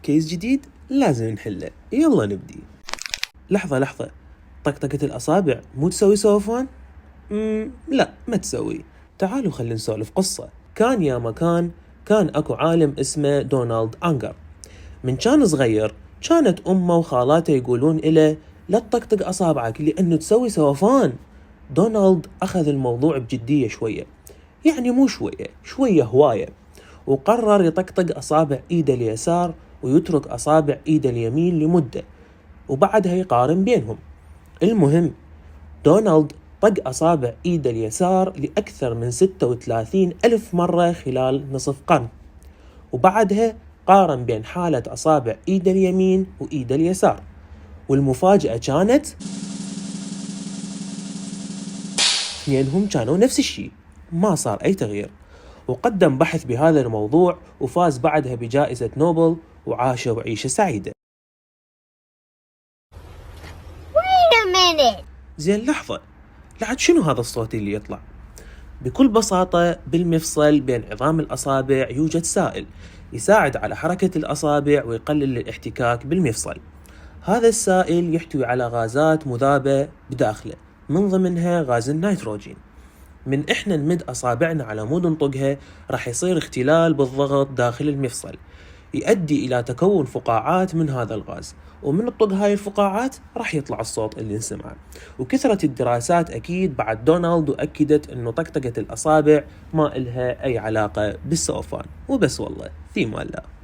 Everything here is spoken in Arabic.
كيس جديد لازم نحله، يلا نبدي. لحظة، طقطقة الأصابع مو تسوي سوفان؟ لا ما تسوي. تعالوا خلينا نسولف قصة. كان يا مكان كان أكو عالم اسمه دونالد أنجر. من كان صغير كانت أمه وخالاته يقولون إله لا تطقطق أصابعك لأنه تسوي سوفان. دونالد أخذ الموضوع بجدية شوية، يعني مو شوية هواية، وقرر يطقطق أصابع إيده اليسار ويترك أصابع إيده اليمين لمدة، وبعدها يقارن بينهم. المهم دونالد طق أصابع إيده اليسار لأكثر من 36 ألف مرة خلال نصف قرن، وبعدها قارن بين حالة أصابع إيده اليمين وإيده اليسار، والمفاجأة كانت اثنينهم كانوا نفس الشيء، ما صار أي تغيير. وقدم بحث بهذا الموضوع وفاز بعدها بجائزة نوبل وعاشوا عيشة سعيدة. زين لحظة، لعد شنو هذا الصوت اللي يطلع؟ بكل بساطة بالمفصل بين عظام الأصابع يوجد سائل يساعد على حركة الأصابع ويقلل الاحتكاك بالمفصل. هذا السائل يحتوي على غازات مذابة بداخله، من ضمنها غاز النيتروجين. من إحنا نمد أصابعنا على مود نطقها راح يصير اختلال بالضغط داخل المفصل، يؤدي إلى تكون فقاعات من هذا الغاز، ومن الطق هاي الفقاعات راح يطلع الصوت اللي نسمعه. وكثرة الدراسات أكيد بعد دونالد وأكدت أنه طقطقة الأصابع ما إلها أي علاقة بالسوفان. وبس والله، في مال الله.